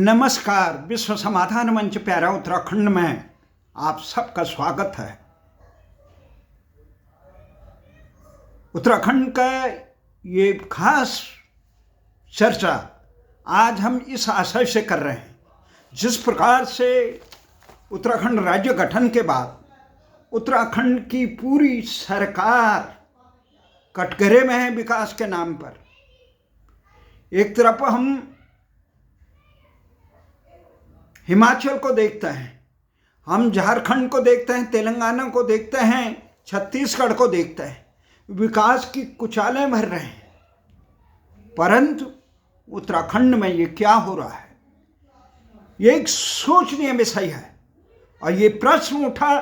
नमस्कार। विश्व समाधान मंच प्यारा उत्तराखंड में आप सबका स्वागत है। उत्तराखंड का ये खास चर्चा आज हम इस आशय से कर रहे हैं, जिस प्रकार से उत्तराखंड राज्य गठन के बाद उत्तराखंड की पूरी सरकार कटघरे में है विकास के नाम पर। एक तरफ हम हिमाचल को देखते हैं, हम झारखंड को देखते हैं, तेलंगाना को देखते हैं, छत्तीसगढ़ को देखते हैं, विकास की कुचालें भर रहे हैं। परंतु उत्तराखंड में ये क्या हो रहा है, ये एक सोचनीय विषय है। और ये प्रश्न उठा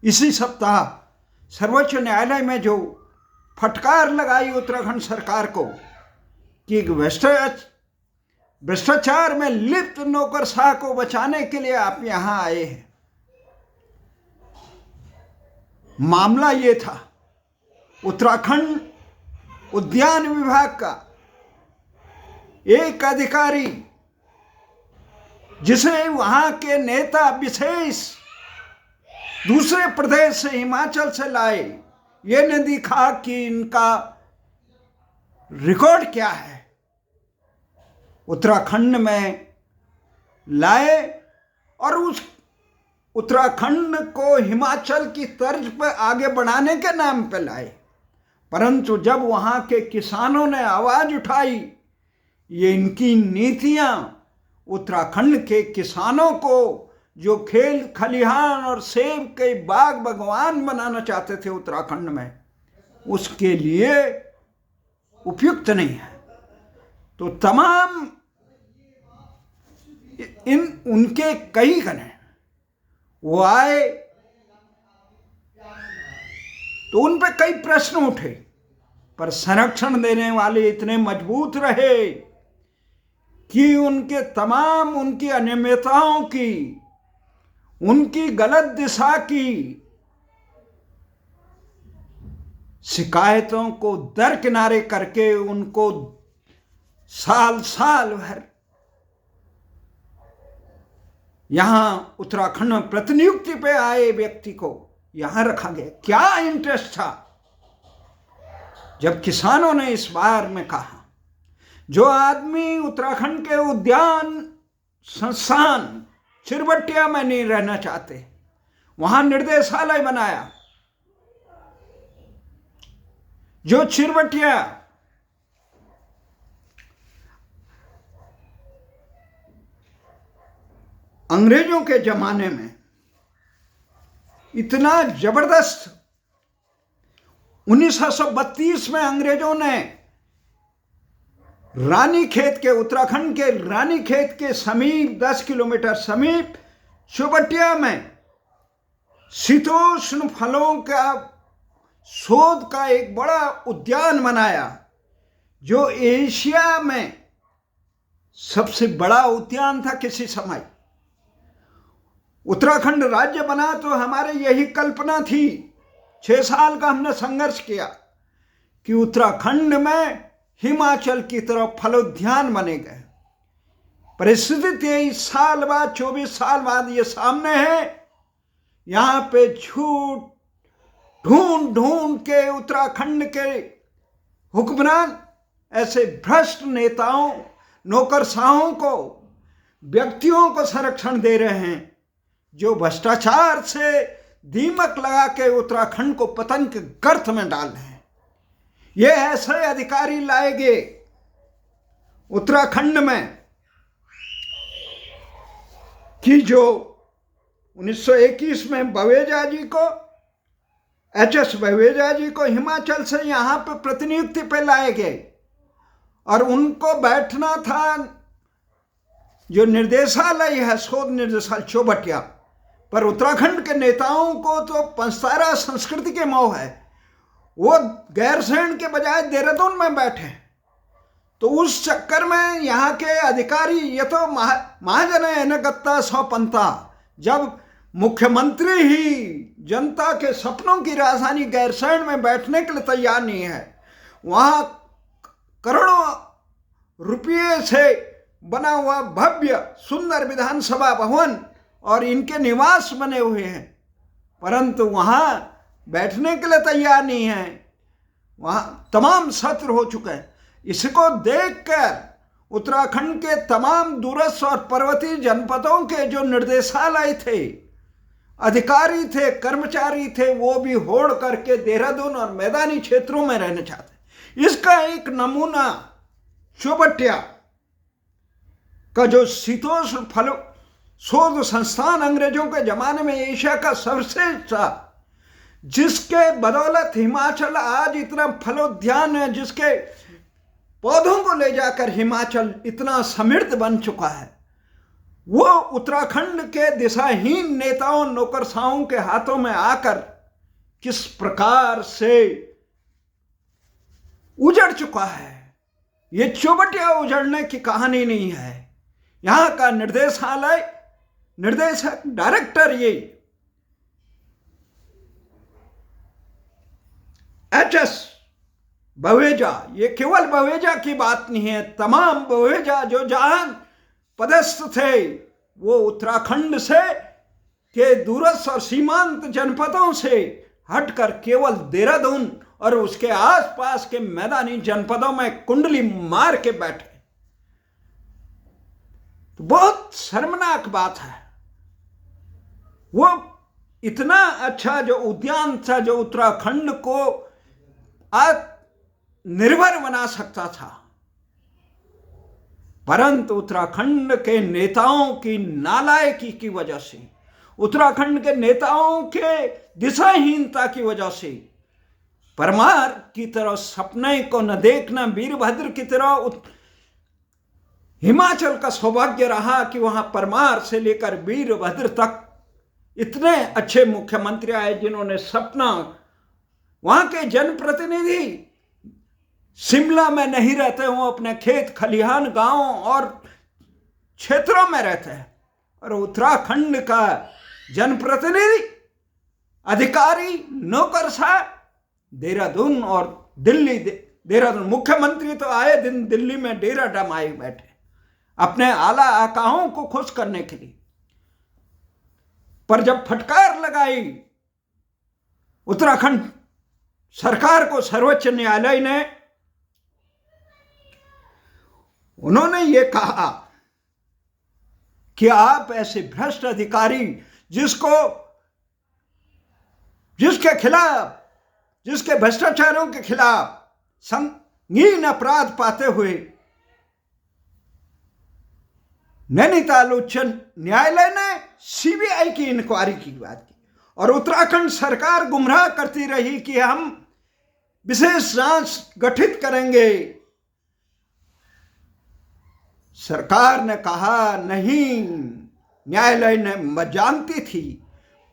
इसी सप्ताह सर्वोच्च न्यायालय में, जो फटकार लगाई उत्तराखंड सरकार को कि भ्रष्टाचार में लिप्त नौकरशाह को बचाने के लिए आप यहां आए हैं। मामला ये था, उत्तराखंड उद्यान विभाग का एक अधिकारी, जिसे वहां के नेता विशेष दूसरे प्रदेश से, हिमाचल से लाए, ये नहीं दिखा कि इनका रिकॉर्ड क्या है। उत्तराखंड में लाए और उस उत्तराखंड को हिमाचल की तर्ज पर आगे बढ़ाने के नाम पे लाए। परंतु जब वहाँ के किसानों ने आवाज़ उठाई, ये इनकी नीतियाँ उत्तराखंड के किसानों को, जो खेल खलिहान और सेब के बाग बगवान बनाना चाहते थे उत्तराखंड में, उसके लिए उपयुक्त नहीं है। तो तमाम उनके कई गणे वो आए, तो उन पे कई प्रश्न उठे, पर संरक्षण देने वाले इतने मजबूत रहे कि उनकी अनियमितताओं की, उनकी गलत दिशा की शिकायतों को दरकिनारे करके उनको साल साल भर यहां उत्तराखंड में प्रतिनियुक्ति पे आए व्यक्ति को यहां रखा गया। क्या इंटरेस्ट था? जब किसानों ने इस बार में कहा, जो आदमी उत्तराखंड के उद्यान संस्थान चिरबटिया में नहीं रहना चाहते, वहां निर्देशालय बनाया, जो चिरबटिया अंग्रेजों के जमाने में इतना जबरदस्त, 1932 में अंग्रेजों ने रानीखेत के, उत्तराखंड के रानीखेत के समीप 10 किलोमीटर समीप चुबटिया में शीतोष्ण फलों का शोध का एक बड़ा उद्यान बनाया, जो एशिया में सबसे बड़ा उद्यान था किसी समय। उत्तराखंड राज्य बना तो हमारे यही कल्पना थी, 6 साल का हमने संघर्ष किया कि उत्तराखंड में हिमाचल की तरफ फलोद्यान बनेगा। परिस्थिति 23 साल बाद, 24 साल बाद ये सामने है। यहां पे झूठ ढूंढ ढूंढ के उत्तराखंड के हुक्मरान ऐसे भ्रष्ट नेताओं, नौकरशाहों को, व्यक्तियों को संरक्षण दे रहे हैं, जो भ्रष्टाचार से दीमक लगा के उत्तराखंड को पतन के गर्त में डाल रहे हैं। ये ऐसे अधिकारी लाए गए उत्तराखंड में कि जो 1921 में बवेजा जी को, HS बवेजा जी को हिमाचल से यहां पे प्रतिनियुक्ति पे लाए गए, और उनको बैठना था जो निर्देशालय है, शोध निर्देशालय चौबटिया। पर उत्तराखंड के नेताओं को तो पंचतारा संस्कृति के मोह है, वो गैरसैंण के बजाय देहरादून में बैठे। तो उस चक्कर में यहाँ के अधिकारी, ये तो महाजन है न गत्ता सौ पंता, जब मुख्यमंत्री ही जनता के सपनों की राजधानी गैरसैंण में बैठने के लिए तैयार नहीं है, वहाँ करोड़ों रुपये से बना हुआ भव्य सुंदर विधानसभा भवन और इनके निवास बने हुए हैं, परंतु वहां बैठने के लिए तैयार नहीं है। वहां तमाम सत्र हो चुके हैं। इसको देखकर उत्तराखंड के तमाम दूरस्थ और पर्वतीय जनपदों के जो निर्देशालय थे, अधिकारी थे, कर्मचारी थे, वो भी होड़ करके देहरादून और मैदानी क्षेत्रों में रहना चाहते। इसका एक नमूना चौबटिया का जो शीतोष्ण फल शोध संस्थान अंग्रेजों के जमाने में एशिया का सर्वश्रेष्ठ था, जिसके बदौलत हिमाचल आज इतना फलोद्यान है, जिसके पौधों को ले जाकर हिमाचल इतना समृद्ध बन चुका है, वो उत्तराखंड के दिशाहीन नेताओं नौकरशाहों के हाथों में आकर किस प्रकार से उजड़ चुका है। ये चौबटिया उजड़ने की कहानी नहीं है। यहां का निर्देशक डायरेक्टर ये HS बवेजा, ये केवल बवेजा की बात नहीं है, तमाम बवेजा जो जहां पदस्थ थे वो उत्तराखंड से के दूरस्थ और सीमांत जनपदों से हटकर केवल देहरादून और उसके आसपास के मैदानी जनपदों में कुंडली मार के बैठे। तो बहुत शर्मनाक बात है। वो इतना अच्छा जो उद्यान था, जो उत्तराखंड को आत्मनिर्भर बना सकता था, परंतु उत्तराखंड के नेताओं की नालायकी की वजह से, उत्तराखंड के नेताओं के दिशाहीनता की वजह से, परमार की तरह सपने को न देखना, वीरभद्र की तरह हिमाचल का सौभाग्य रहा कि वहां परमार से लेकर वीरभद्र तक इतने अच्छे मुख्यमंत्री आए जिन्होंने सपना, वहां के जनप्रतिनिधि शिमला में नहीं रहते, वो अपने खेत खलिहान गांव और क्षेत्रों में रहते हैं, और उत्तराखंड का जनप्रतिनिधि, अधिकारी, नौकरशाह देहरादून और दिल्ली, देहरादून मुख्यमंत्री तो आए दिन दिल्ली में डेरा जमाए बैठे अपने आला आकाओं को खुश करने के लिए। पर जब फटकार लगाई उत्तराखंड सरकार को सर्वोच्च न्यायालय ने, उन्होंने ये कहा कि आप ऐसे भ्रष्ट अधिकारी जिसके खिलाफ, जिसके भ्रष्टाचारों के खिलाफ संगीन अपराध पाते हुए नैनीताल उच्च न्यायालय ने CBI की इंक्वायरी की बात की, और उत्तराखंड सरकार गुमराह करती रही कि हम विशेष जांच गठित करेंगे। सरकार ने कहा नहीं, न्यायालय ने जानती थी,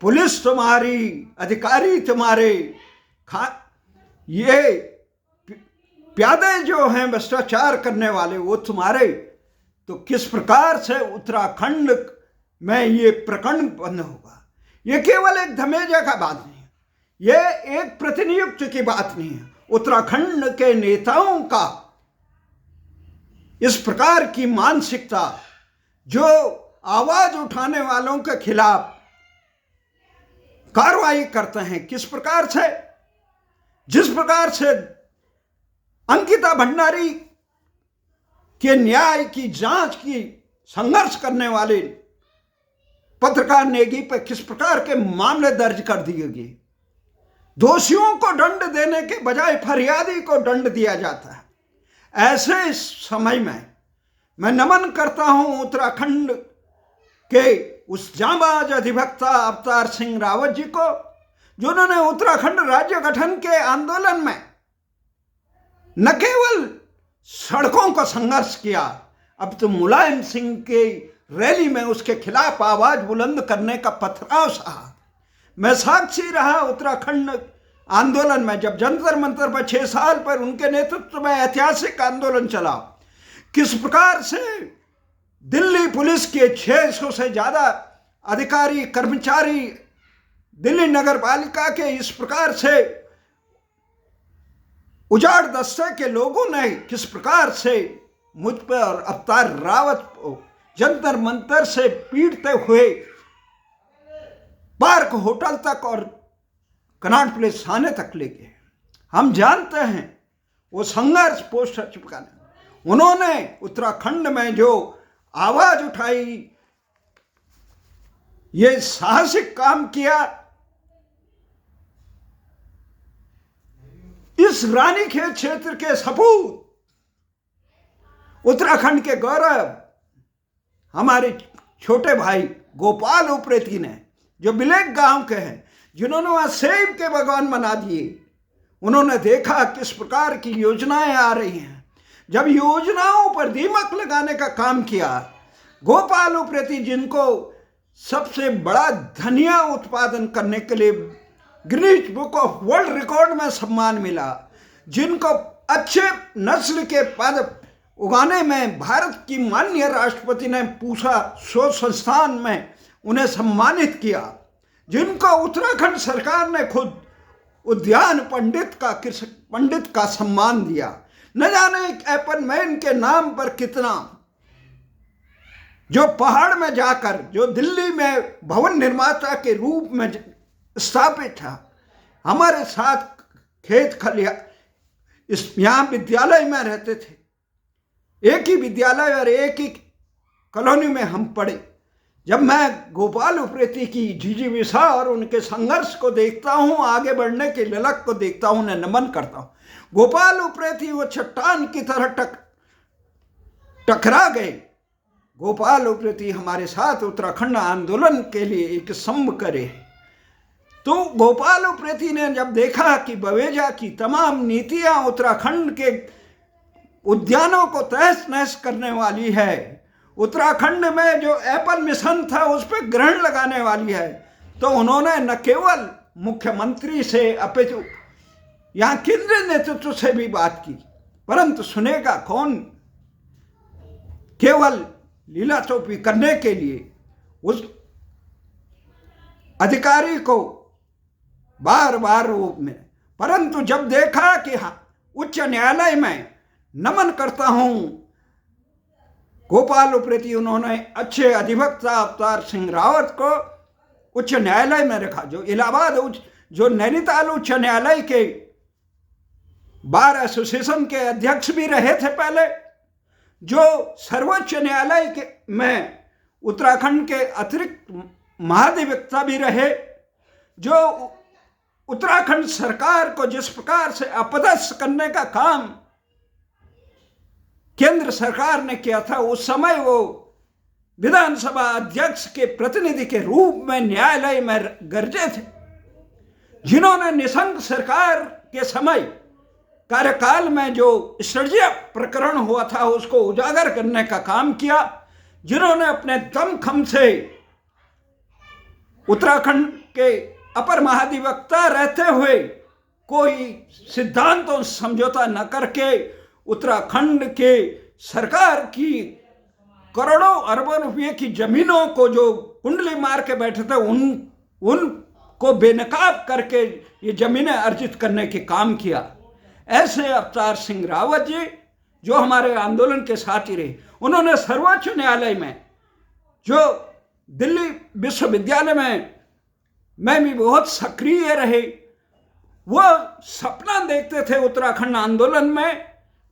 पुलिस तुम्हारी, अधिकारी तुम्हारे, ये प्यादे जो हैं भ्रष्टाचार करने वाले वो तुम्हारे। तो किस प्रकार से उत्तराखंड में ये प्रकरण बंद होगा? ये केवल एक धमेजा का बात नहीं है, ये एक प्रतिनियुक्त की बात नहीं है। उत्तराखंड के नेताओं का इस प्रकार की मानसिकता, जो आवाज उठाने वालों के खिलाफ कार्रवाई करते हैं, किस प्रकार से, जिस प्रकार से अंकिता भंडारी के न्याय की जांच की संघर्ष करने वाले पत्रकार नेगी पर किस प्रकार के मामले दर्ज कर दिए गए, दोषियों को दंड देने के बजाय फरियादी को दंड दिया जाता है। ऐसे समय में मैं नमन करता हूं उत्तराखंड के उस जांबाज अधिवक्ता अवतार सिंह रावत जी को, जिन्होंने उत्तराखंड राज्य गठन के आंदोलन में न केवल सड़कों का संघर्ष किया, अब तो मुलायम सिंह के रैली में उसके खिलाफ आवाज बुलंद करने का पथराव सहा। मैं साक्षी रहा उत्तराखंड आंदोलन में, जब जंतर मंतर पर 6 साल पर उनके नेतृत्व में ऐतिहासिक आंदोलन चला, किस प्रकार से दिल्ली पुलिस के 600 से ज्यादा अधिकारी, कर्मचारी, दिल्ली नगर पालिका के इस प्रकार से उजाड़ दस्ते के लोगों ने किस प्रकार से मुझ पर और अवतार रावत को जंतर मंतर से पीटते हुए पार्क होटल तक और कनॉट प्लेस थाने तक ले गए। हम जानते हैं वो संघर्ष पोस्टर चिपकाने, उन्होंने उत्तराखंड में जो आवाज उठाई, ये साहसिक काम किया। इस रानीखेत क्षेत्र के सपूत, उत्तराखंड के गौरव हमारे छोटे भाई गोपाल उप्रेती ने, जो बिलेक गांव के हैं, जिन्होंने वहां सेब के बागान बना दिए, उन्होंने देखा किस प्रकार की योजनाएं आ रही हैं। जब योजनाओं पर दीमक लगाने का काम किया, गोपाल उप्रेती, जिनको सबसे बड़ा धनिया उत्पादन करने के लिए Guinness book of world record में सम्मान मिला, जिनको अच्छे नस्ल के पादप उगाने में भारत की माननीय राष्ट्रपति ने पूसा शोध संस्थान में उन्हें सम्मानित किया, जिनको उत्तराखंड सरकार ने खुद उद्यान पंडित का सम्मान दिया। न जाने एक एप्पल मैन के नाम पर कितना, जो पहाड़ में जाकर, जो दिल्ली में भवन निर्माता के रूप में स्थापित था, हमारे साथ खेत खलिया यहाँ विद्यालय में रहते थे, एक ही विद्यालय और एक ही कॉलोनी में हम पढ़े। जब मैं गोपाल उप्रेती की जिजीविषा और उनके संघर्ष को देखता हूँ, आगे बढ़ने के ललक को देखता हूँ, उन्हें नमन करता हूँ। गोपाल उप्रेती वो चट्टान की तरह टकरा गए। गोपाल उप्रेती हमारे साथ उत्तराखंड आंदोलन के लिए एक स्तंभ करे। तो गोपाल उप्रेती ने जब देखा कि बवेजा की तमाम नीतियां उत्तराखंड के उद्यानों को तहस नहस करने वाली है, उत्तराखंड में जो एप्पल मिशन था उस पर ग्रहण लगाने वाली है, तो उन्होंने न केवल मुख्यमंत्री से अपितु यहाँ केंद्रीय नेतृत्व से भी बात की, परंतु सुनेगा कौन। केवल लीला चौपी करने के लिए उस अधिकारी को बार बार रूप में, परंतु जब देखा कि हाँ, उच्च न्यायालय में नमन करता हूं गोपाल उप्रेती, उन्होंने अच्छे अधिवक्ता अवतार सिंह रावत को उच्च न्यायालय में रखा, जो इलाहाबाद जो नैनीताल उच्च न्यायालय के बार एसोसिएशन के अध्यक्ष भी रहे थे पहले, जो सर्वोच्च न्यायालय के में उत्तराखंड के अतिरिक्त महाधिवक्ता भी रहे, जो उत्तराखंड सरकार को जिस प्रकार से अपदस्थ करने का काम केंद्र सरकार ने किया था, उस समय वो विधानसभा अध्यक्ष के प्रतिनिधि के रूप में न्यायालय में गरजे थे, जिन्होंने निशंक सरकार के समय कार्यकाल में जो सृजिया प्रकरण हुआ था उसको उजागर करने का काम किया, जिन्होंने अपने दमखम से उत्तराखंड के अपर महाधिवक्ता रहते हुए कोई सिद्धांतों समझौता न करके उत्तराखंड के सरकार की करोड़ों अरबों रुपये की जमीनों को जो कुंडली मार के बैठे थे उनको बेनकाब करके ये जमीनें अर्जित करने के काम किया। ऐसे अवतार सिंह रावत जी, जो हमारे आंदोलन के साथी रहे, उन्होंने सर्वोच्च न्यायालय में, जो दिल्ली विश्वविद्यालय में मैं भी बहुत सक्रिय रहे, वो सपना देखते थे उत्तराखंड आंदोलन में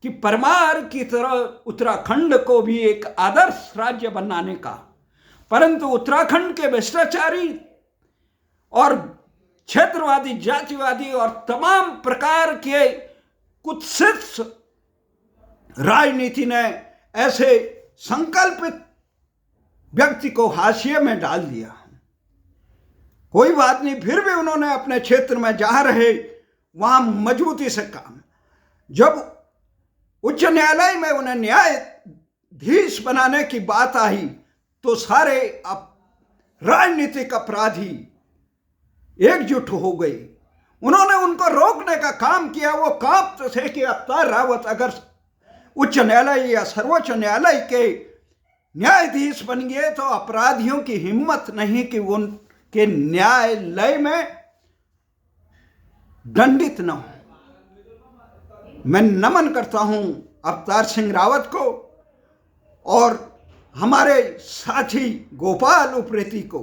कि परमार की तरह उत्तराखंड को भी एक आदर्श राज्य बनाने का, परंतु उत्तराखंड के भ्रष्टाचारी और क्षेत्रवादी, जातिवादी और तमाम प्रकार के कुत्सित राजनीति ने ऐसे संकल्पित व्यक्ति को हाशिए में डाल दिया। कोई बात नहीं, फिर भी उन्होंने अपने क्षेत्र में जहां रहे वहां मजबूती से काम। जब उच्च न्यायालय में उन्हें न्यायाधीश बनाने की बात आई तो सारे राजनीतिक अपराधी एकजुट हो गए, उन्होंने उनको रोकने का काम किया। वो कांपते थे कि अवतार रावत अगर उच्च न्यायालय या सर्वोच्च न्यायालय के न्यायाधीश बन गए तो अपराधियों की हिम्मत नहीं कि उनके न्यायालय में दंडित न हो। मैं नमन करता हूं अवतार सिंह रावत को, और हमारे साथी गोपाल उप्रेती को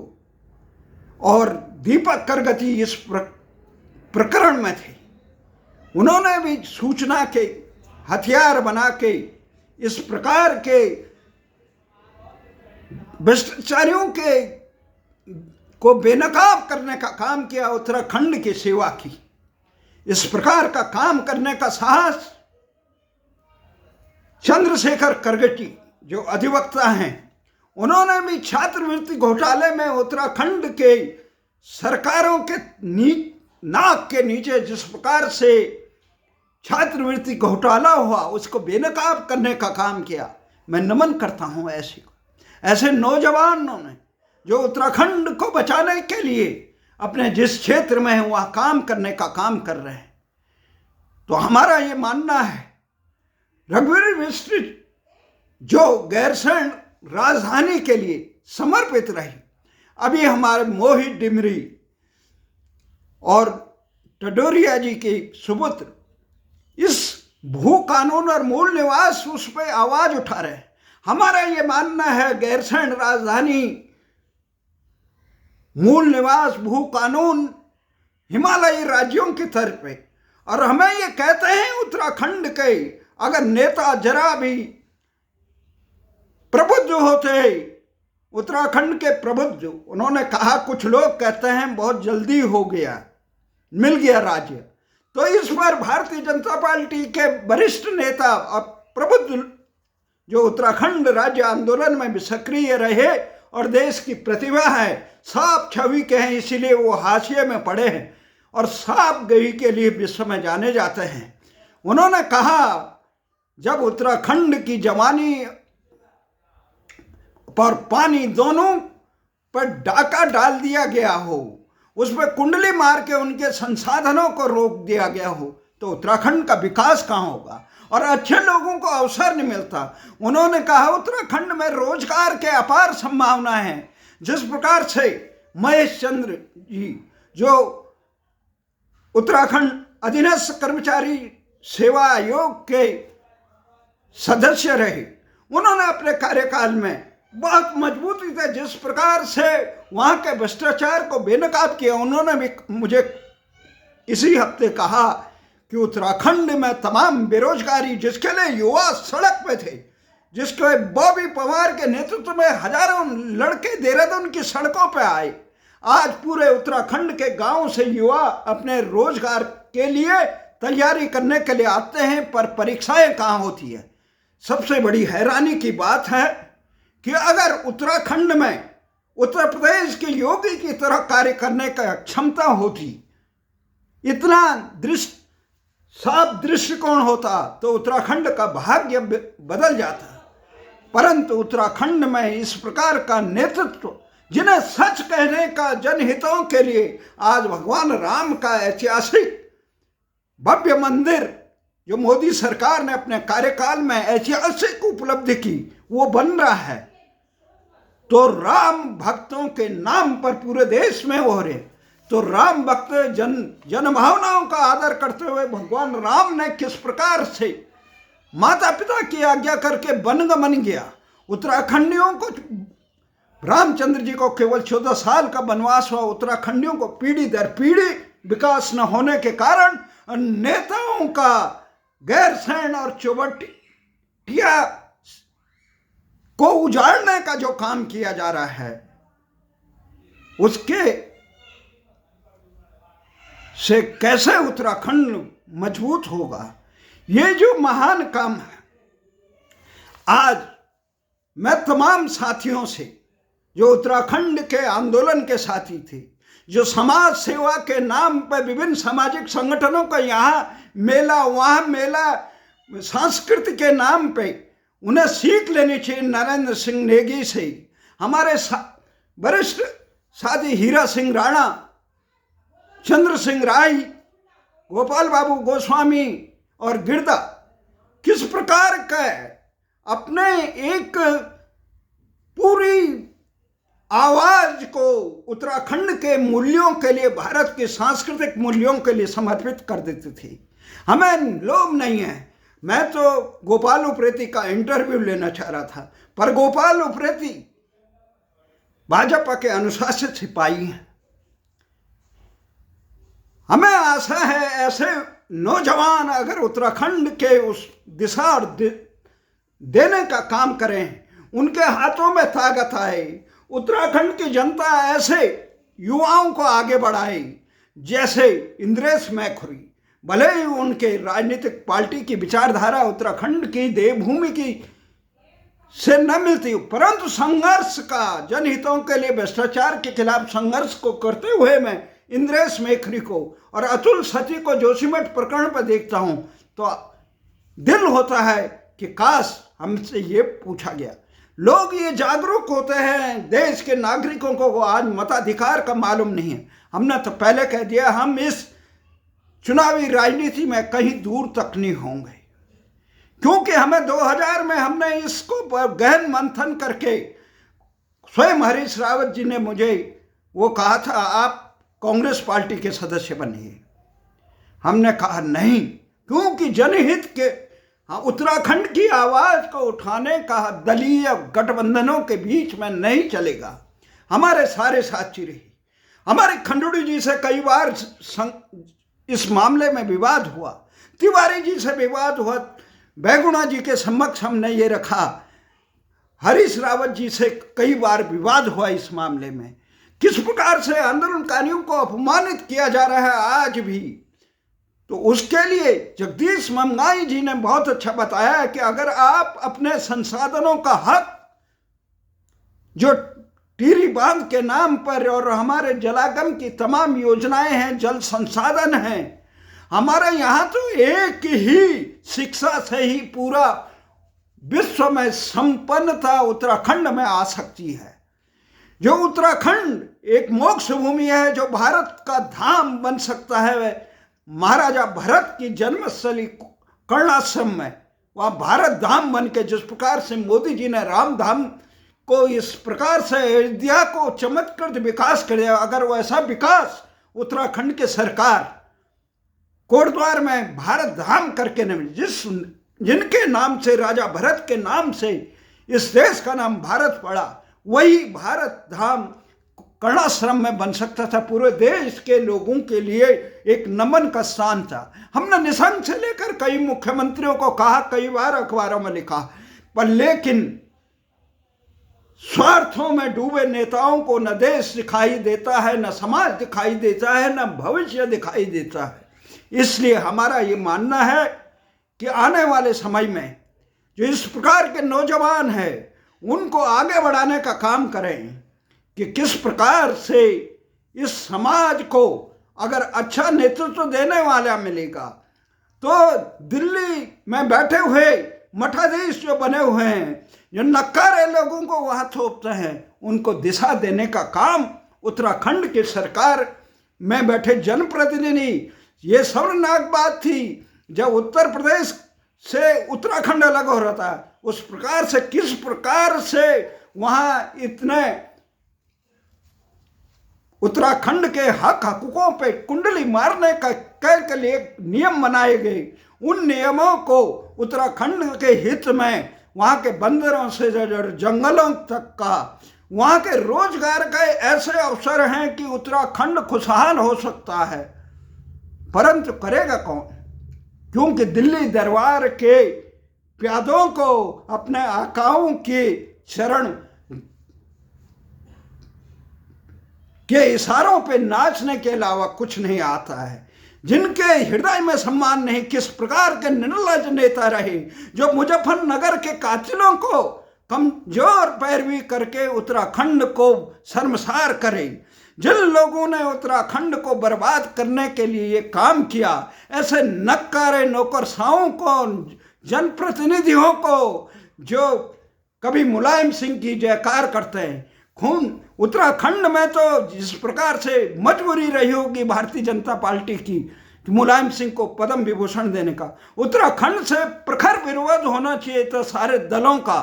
और दीपक करगती इस प्रकरण में थे। उन्होंने भी सूचना के हथियार बना के इस प्रकार के भ्रष्टाचारियों के को बेनकाब करने का काम किया, उत्तराखंड की सेवा की। इस प्रकार का काम करने का साहस चंद्रशेखर करगटी जो अधिवक्ता हैं, उन्होंने भी छात्रवृत्ति घोटाले में उत्तराखंड के सरकारों के नाक के नीचे जिस प्रकार से छात्रवृत्ति घोटाला हुआ उसको बेनकाब करने का काम किया। मैं नमन करता हूं ऐसे नौजवानों ने जो उत्तराखंड को बचाने के लिए अपने जिस क्षेत्र में है वहां काम करने का काम कर रहे हैं। तो हमारा ये मानना है रघुवीर मिश्र जो गैरसैंण राजधानी के लिए समर्पित रही, अभी हमारे मोहित डिमरी और टडोरिया जी के सुपुत्र इस भू कानून और मूल निवास उस पर आवाज उठा रहे हैं। हमारा ये मानना है गैरसैंण राजधानी, मूल निवास, भू कानून हिमालयी राज्यों की तरफ है। और हमें ये कहते हैं उत्तराखंड के अगर नेता जरा भी प्रबुद्ध होते, उत्तराखंड के प्रबुद्ध, उन्होंने कहा कुछ लोग कहते हैं बहुत जल्दी हो गया, मिल गया राज्य। तो इस पर भारतीय जनता पार्टी के वरिष्ठ नेता और प्रबुद्ध जो उत्तराखंड राज्य आंदोलन में भी सक्रिय रहे और देश की प्रतिभा है, साफ छवि के हैं, इसीलिए वो हाशिए में पड़े हैं और साफ गई के लिए विश्व में जाने जाते हैं। उन्होंने कहा जब उत्तराखंड की जवानी पर पानी दोनों पर डाका डाल दिया गया हो, उसमें कुंडली मार के उनके संसाधनों को रोक दिया गया हो, तो उत्तराखंड का विकास कहाँ होगा और अच्छे लोगों को अवसर नहीं मिलता। उन्होंने कहा उत्तराखंड में रोजगार के अपार संभावना है। जिस प्रकार से महेश चंद्र जी जो उत्तराखंड अधीनस्थ कर्मचारी सेवा आयोग के सदस्य रहे, उन्होंने अपने कार्यकाल में बहुत मजबूती से जिस प्रकार से वहाँ के भ्रष्टाचार को बेनकाब किया। उन्होंने भी मुझे इसी हफ्ते कहा कि उत्तराखंड में तमाम बेरोजगारी जिसके लिए युवा सड़क पे थे, जिसके बॉबी पवार के नेतृत्व में हजारों लड़के देहरादून की सड़कों पे आए, आज पूरे उत्तराखंड के गांव से युवा अपने रोजगार के लिए तैयारी करने के लिए आते हैं, पर परीक्षाएं कहाँ होती है। सबसे बड़ी हैरानी की बात है कि अगर उत्तराखंड में उत्तर प्रदेश के योगी की तरह कार्य करने का क्षमता होती, इतना साफ दृष्टिकोण होता, तो उत्तराखंड का भाग्य बदल जाता। परंतु उत्तराखंड में इस प्रकार का नेतृत्व, जिन्हें सच कहने का जनहितों के लिए आज भगवान राम का ऐतिहासिक भव्य मंदिर जो मोदी सरकार ने अपने कार्यकाल में ऐतिहासिक उपलब्धि की, वो बन रहा है, तो राम भक्तों के नाम पर पूरे देश में हो रहे। तो राम भक्त जन भावनाओं का आदर करते हुए भगवान राम ने किस प्रकार से माता पिता की आज्ञा करके वनगमन किया। उत्तराखंडियों को, रामचंद्र जी को केवल 14 साल का वनवास हुआ, उत्तराखंडियों को पीढ़ी दर पीढ़ी विकास न होने के कारण नेताओं का गैरसैंण और चौबटिया को उजाड़ने का जो काम किया जा रहा है, उसके से कैसे उत्तराखंड मजबूत होगा। ये जो महान काम है, आज मैं तमाम साथियों से जो उत्तराखंड के आंदोलन के साथी थे, जो समाज सेवा के नाम पर विभिन्न सामाजिक संगठनों का यहाँ मेला वहाँ मेला, संस्कृति के नाम पे उन्हें सीख लेनी चाहिए नरेंद्र सिंह नेगी से। हमारे वरिष्ठ साथी हीरा सिंह राणा, चंद्र सिंह राय, गोपाल बाबू गोस्वामी और गिरदा किस प्रकार का अपने एक पूरी आवाज को उत्तराखंड के मूल्यों के लिए, भारत के सांस्कृतिक मूल्यों के लिए समर्पित कर देते थे। हमें लोभ नहीं है, मैं तो गोपाल उप्रेती का इंटरव्यू लेना चाह रहा था, पर गोपाल उप्रेती भाजपा के अनुशासित सिपाही हैं। हमें आशा है ऐसे नौजवान अगर उत्तराखंड के उस दिशा और देने का काम करें, उनके हाथों में ताकत आए, उत्तराखंड की जनता ऐसे युवाओं को आगे बढ़ाए जैसे इंद्रेश मैखुरी। भले ही उनके राजनीतिक पार्टी की विचारधारा उत्तराखंड की देवभूमि की से न मिलती, परंतु संघर्ष का, जनहितों के लिए भ्रष्टाचार के खिलाफ संघर्ष को करते हुए मैं इंद्रेश मैखुरी को और अतुल सती को जोशीमठ प्रकरण पर देखता हूं तो दिल होता है कि काश हमसे ये पूछा गया। लोग ये जागरूक होते हैं, देश के नागरिकों को आज मताधिकार का मालूम नहीं है। हमने तो पहले कह दिया हम इस चुनावी राजनीति में कहीं दूर तक नहीं होंगे, क्योंकि हमें 2000 में हमने इसको गहन मंथन करके, स्वयं हरीश रावत जी ने मुझे वो कहा था आप कांग्रेस पार्टी के सदस्य बनिए। हमने कहा नहीं, क्योंकि जनहित के उत्तराखंड की आवाज को उठाने का दलीय गठबंधनों के बीच में नहीं चलेगा। हमारे सारे साथी रही, हमारे खंडूड़ी जी से कई बार इस मामले में विवाद हुआ, तिवारी जी से विवाद हुआ, बैगुणा जी के समक्ष हमने ये रखा, हरीश रावत जी से कई बार विवाद हुआ इस मामले में। किस प्रकार से आंदोलनकारियों को अपमानित किया जा रहा है आज भी, तो उसके लिए जगदीश मंगाई जी ने बहुत अच्छा बताया कि अगर आप अपने संसाधनों का हक जो टिहरी बांध के नाम पर और हमारे जलागम की तमाम योजनाएं हैं, जल संसाधन हैं, हमारे यहाँ तो एक ही शिक्षा से ही पूरा विश्व में संपन्नता उत्तराखंड में आ सकती है। जो उत्तराखंड एक मोक्ष भूमि है, जो भारत का धाम बन सकता है। महाराजा भरत की जन्मस्थली कर्णाश्रम में वहाँ भारत धाम बन के, जिस प्रकार से मोदी जी ने राम धाम को इस प्रकार से अयोध्या को चमत्कृत विकास कर दिया, अगर वैसा विकास उत्तराखंड के सरकार कोटद्वार में भारत धाम करके न, जिनके नाम से, राजा भरत के नाम से इस देश का नाम भारत पड़ा, वही भारत धाम कर्णाश्रम में बन सकता था। पूरे देश के लोगों के लिए एक नमन का स्थान था। हमने निशंक से लेकर कई मुख्यमंत्रियों को कहा, कई बार अखबारों में लिखा, पर लेकिन स्वार्थों में डूबे नेताओं को न देश दिखाई देता है, न समाज दिखाई देता है, न भविष्य दिखाई देता है। इसलिए हमारा ये मानना है कि आने वाले समय में जो इस प्रकार के नौजवान हैं उनको आगे बढ़ाने का काम करें कि किस प्रकार से इस समाज को अगर अच्छा नेतृत्व देने वाला मिलेगा तो दिल्ली में बैठे हुए मठाधीश जो बने हुए हैं, जो नक्कारे लोगों को वहाँ थोपते हैं, उनको दिशा देने का काम उत्तराखंड की सरकार में बैठे जनप्रतिनिधि। ये शर्मनाक बात थी जब उत्तर प्रदेश से उत्तराखंड अलग हो रहा था, उस प्रकार से किस प्रकार से वहाँ इतने उत्तराखंड के हकूकों पे कुंडली मारने का के लिए नियम बनाए गए। उन नियमों को उत्तराखंड के हित में, वहाँ के बंदरों से जंगलों तक का, वहाँ के रोजगार के ऐसे अवसर हैं कि उत्तराखंड खुशहाल हो सकता है, परंतु करेगा कौन? क्योंकि दिल्ली दरबार के प्यादों को अपने आकाओं के शरण के इशारों पे नाचने के अलावा कुछ नहीं आता है, जिनके हृदय में सम्मान नहीं। किस प्रकार के निर्लज नेता रहे जो मुजफ्फरनगर के कातिलों को कमजोर पैरवी करके उत्तराखंड को शर्मसार करे। जिन लोगों ने उत्तराखंड को बर्बाद करने के लिए ये काम किया, ऐसे नक्कारे नौकरशाहों को, जनप्रतिनिधियों को जो कभी मुलायम सिंह की जयकार करते हैं, खून उत्तराखंड में तो जिस प्रकार से मजबूरी रही होगी भारतीय जनता पार्टी की मुलायम सिंह को पद्म विभूषण देने का, उत्तराखंड से प्रखर विरोध होना चाहिए था सारे दलों का,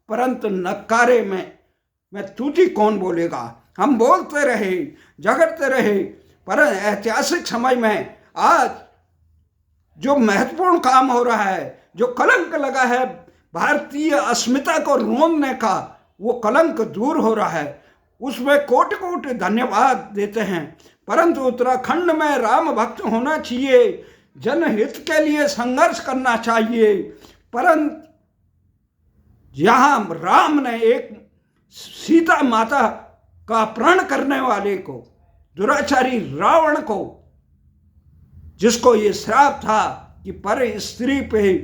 परंतु नक्कारे में तूती कौन बोलेगा। हम बोलते रहे, झगड़ते रहे, पर ऐतिहासिक समय में आज जो महत्वपूर्ण काम हो रहा है, जो कलंक लगा है भारतीय अस्मिता को रोनने का, वो कलंक दूर हो रहा है, उसमें कोटि कोटि धन्यवाद देते हैं। परंतु उत्तराखंड में राम भक्त होना चाहिए, जनहित के लिए संघर्ष करना चाहिए। परंतु यहाँ राम ने एक सीता माता का अपहरण करने वाले को, दुराचारी रावण को, जिसको ये श्राप था कि पर स्त्री पे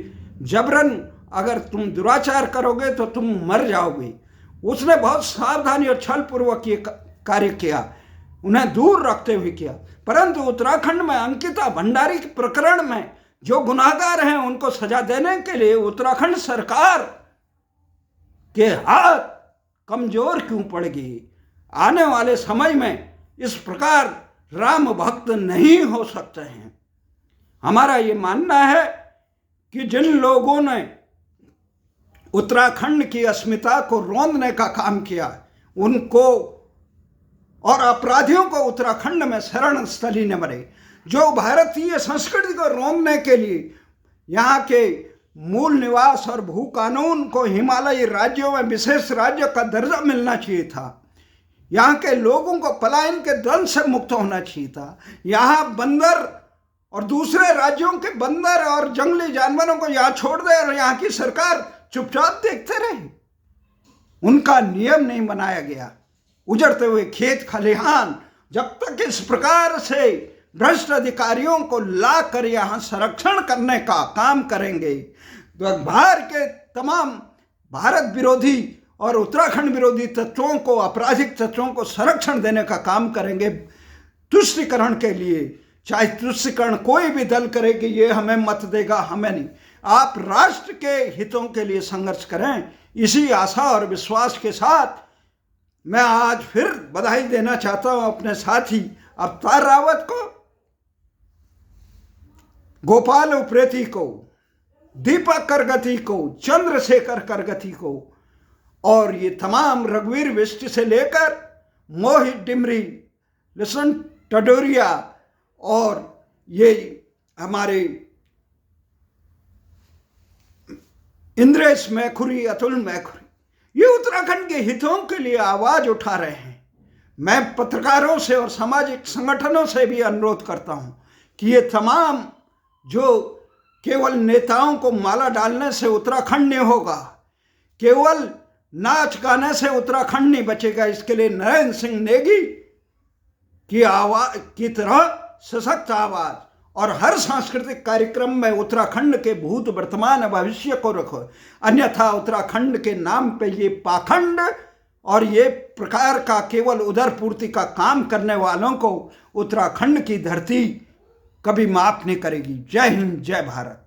जबरन अगर तुम दुराचार करोगे तो तुम मर जाओगे, उसने बहुत सावधानी और छल पूर्वक ये कार्य किया, उन्हें दूर रखते हुए किया। परंतु उत्तराखंड में अंकिता भंडारी के प्रकरण में जो गुनाहगार हैं उनको सजा देने के लिए उत्तराखंड सरकार के हाथ कमजोर क्यों पड़ गई? आने वाले समय में इस प्रकार राम भक्त नहीं हो सकते हैं। हमारा ये मानना है कि जिन लोगों ने उत्तराखंड की अस्मिता को रौंदने का काम किया, उनको और अपराधियों को उत्तराखंड में शरण स्थली न बने। जो भारतीय संस्कृति को रौंदने के लिए यहाँ के मूल निवास और भू कानून को हिमालयी राज्यों में विशेष राज्य का दर्जा मिलना चाहिए था, यहाँ के लोगों को पलायन के द्वंद से मुक्त होना चाहिए था। यहाँ बंदर और दूसरे राज्यों के बंदर और जंगली जानवरों को यहाँ छोड़ दे और यहाँ की सरकार चुपचाप देखते रहे। उनका नियम नहीं बनाया गया। उजड़ते हुए खेत खलिहान जब तक इस प्रकार से भ्रष्ट अधिकारियों को ला कर यहाँ संरक्षण करने का काम करेंगे, तो बाहर के तमाम भारत विरोधी और उत्तराखंड विरोधी तत्वों को, आपराधिक तत्वों को संरक्षण देने का काम करेंगे तुष्टीकरण के लिए। चाहे तुष्टीकरण कोई भी दल करे कि ये हमें मत देगा, हमें नहीं। आप राष्ट्र के हितों के लिए संघर्ष करें। इसी आशा और विश्वास के साथ मैं आज फिर बधाई देना चाहता हूं अपने साथी अवतार रावत को, गोपाल उप्रेती को, दीपक करगती को, चंद्रशेखर करगती को, और ये तमाम रघुवीर बिष्ट से लेकर मोहित डिमरी, लसन टडोरिया और ये हमारे इंद्रेश मैखुरी, अतुल मैखुरी, ये उत्तराखंड के हितों के लिए आवाज उठा रहे हैं। मैं पत्रकारों से और सामाजिक संगठनों से भी अनुरोध करता हूं कि ये तमाम जो केवल नेताओं को माला डालने से उत्तराखंड नहीं होगा, केवल नाच गाने से उत्तराखंड नहीं बचेगा। इसके लिए नरेंद्र सिंह नेगी की आवाज की तरह सशक्त आवाज और हर सांस्कृतिक कार्यक्रम में उत्तराखंड के भूत, वर्तमान, भविष्य को रखो। अन्यथा उत्तराखंड के नाम पे ये पाखंड और ये प्रकार का केवल उदरपूर्ति का काम करने वालों को उत्तराखंड की धरती कभी माफ नहीं करेगी। जय हिंद, जय भारत।